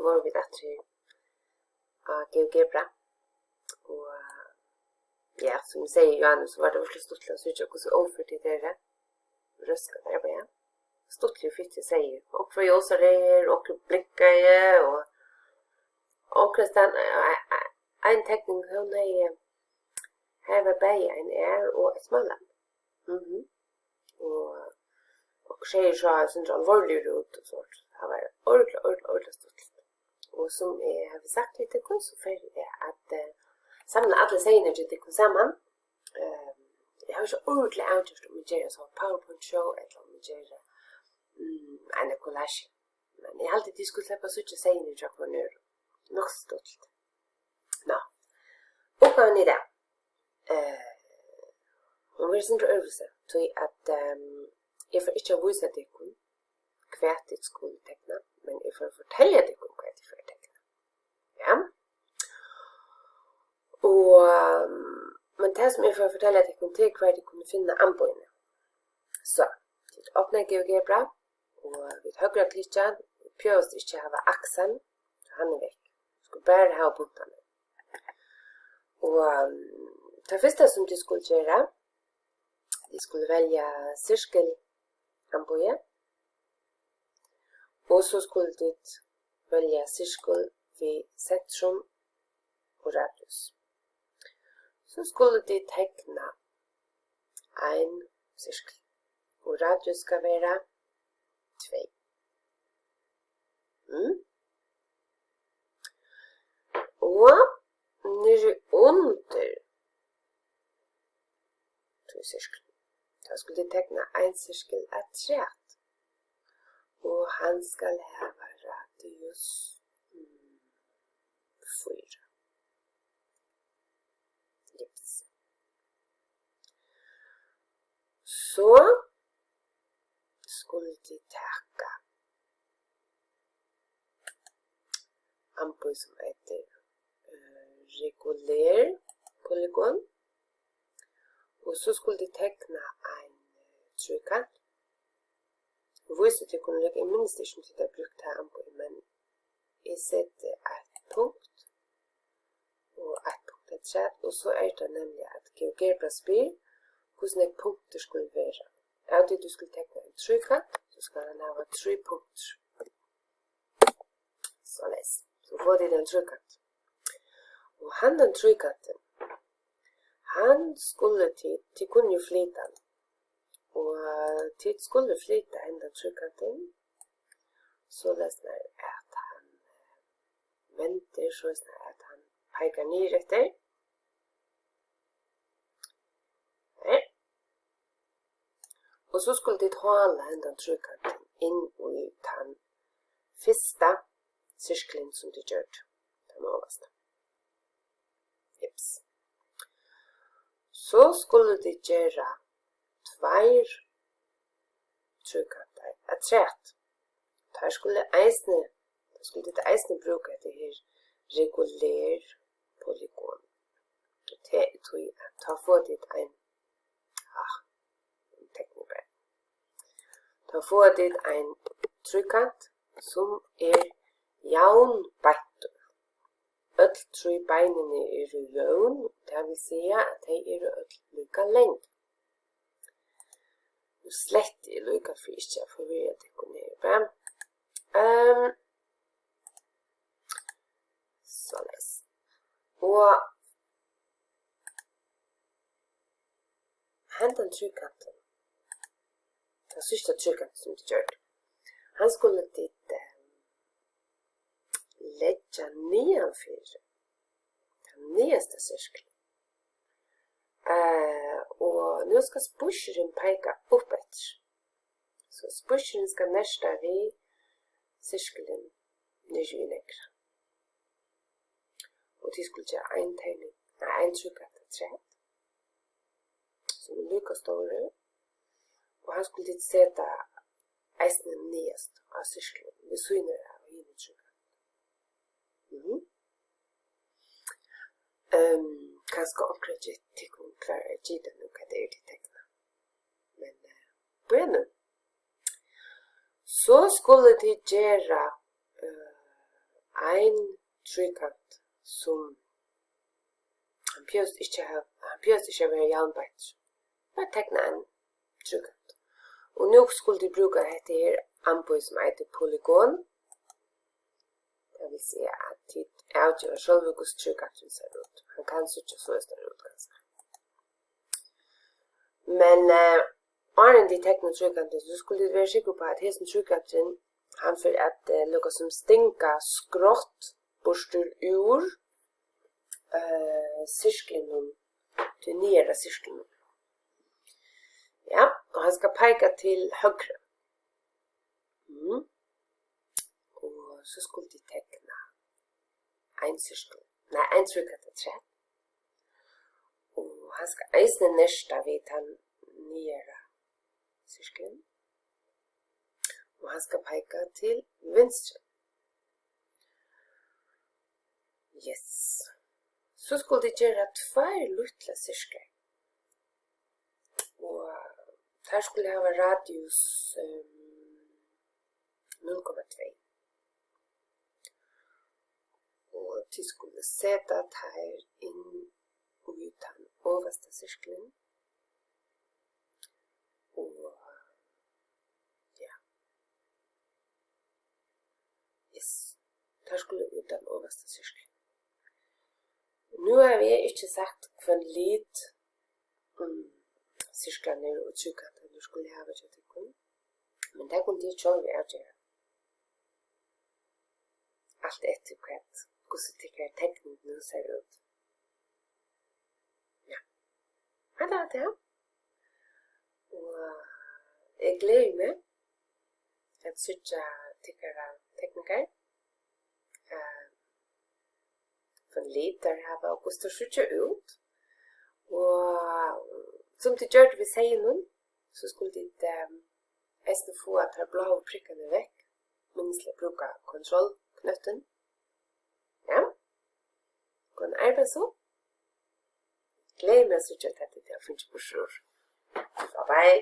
Då var vi rätt till GeoGebra. Och ja, som jag säger Johanna så var det väldigt stort att söka hur så oförtid är det. Röska där bara. Stort ju fitt jag säger. Och för jag så det och blickar och Christian en tekning hon är här var bäj en är och ett smallan. Och tjejer så syns allvarligt ut och så. Det var ordentligt stort. Och som har vi sagt lite kunskap för att samla alla scener till det samman. Jag har så ordentligt outgjort om vi gör så PowerPoint show eller om vi gör en collage. Men jag har alltid diskuterat på så att scener jag på nu. Nog stolt. Nå. Och vad är det? Om vi är sånt övelse så att jag får inte visa det kun kvärt det skulle teckna, men jag får fortälja det kun kvärt det för teckna. Ja. Och men det som jag får fortälja det kun till kvärt det kunde finna anbojna. Så, det öppnar GeoGebra och vid högra klickan pjöst inte ha axeln så han är väck. Skulle bara ha punkterna. Och det första som du skulle göra de skulle välja cirkelamboje. Och så skulle du välja cirkel vid centrum och radius. Så skulle du teckna en cirkel. Och radius ska vara 2. Och nere under cirkeln. Då skulle du teckna en cirkel att trätt. Och han ska ha radius 4. Yes. Så skulle du tacka ampul som heter regulär polygon. Och så skulle du teckna en trekant. Och visst att jag kunde lägga en ministation till att brukt här ampul, men jag sätter ett punkt och ett punkt ett träd. Och så är det nämligen att GeoGebra spyr hur en punkter skulle vara. Ja, det du skulle teckna en trekant så ska den ha 3 punkter. Så läs. Så får det den trekant. Och han den trekanten han skulle till kunde ju flytta. Och till skulle flytta ända trekanten. Så läsnar att han väntar så att han pekar ner efter. Nej. Och så skulle det hålla ända trekanten in och ut han första cirkeln som det gör. Den översta. Jeps. Så skulle det göra 2 trekanter att trätt. Här skulle det eisne bruka det här regulär polygon. Det tror jag att ta för det en teknik. Ta för det en trekant som är jaun bættur. Öll 3 beinene er jaun, det vil säga at de er öll lika lengt. Nu slett er lika for ikke å forvirre det kunne således. Og hentan trekanten, den sista trekanten som du gjør, han skulle dit lägga nedanför den nyaste cirkeln. Och nu ska spusheren peka uppåt. Så spusheren ska nästa vid cirkeln ner i längre. Och det skulle göra en tegning, en trekanten träd. Som är lika stora. Och han skulle dit sätta eisne nyaste av cirkeln. Vi syner av hela trekanten. Kanske uppgradera till att klara giden nu kan det är det teckna. Men börja nu. Så skulle det göra en trekant som han bjøst ikke være jernbart. Bare tekne en trekant. Og nå skulle de bruke dette her anbøy som heter polygon. Det vil si at de avgjør selv hvordan trekanten ser ut. Han kan sitte så større ut ganske. Men Arne de tekne trekanten, så skulle de være sikre på at hesten trekanten han for at lukke som stinka skrått borster ur cirkelen til nyere cirkelen. Ja, og han skal peka til høyre. Og så skulle de tekne en cirkel. Nei, en trekant til 3. Og han skal eisne nesta vid han nyere cirkelen. Og han skal peka til venstre. Yes. Så skulle de gjøre 2 lille sirkler. Og her skulle jeg ha radius 0,2. Og de skulle sette her inn i den overste sirkelen. Og ja. Yes. Her skulle ut den overste sirkelen. Nu har vi ikke sagt hva litt sirklene og trekantene du skulle ha vært til kun. Men det kunne de selv avgjøre. Alt etter hvordan tykker tekningen ser ut. Ja. Det var det. Og jeg gleder meg at sitte tykker tekniker. Von liter har Augusta skjuter ut. Og som de gjør det vi sier nå, så skulle de eisne få at her blå prikkene vekk. Minst å bruke kontrollknøtten. Ja. Gå en arbeid så. Gleder meg så gjør det til å finne på sjur. Bye bye.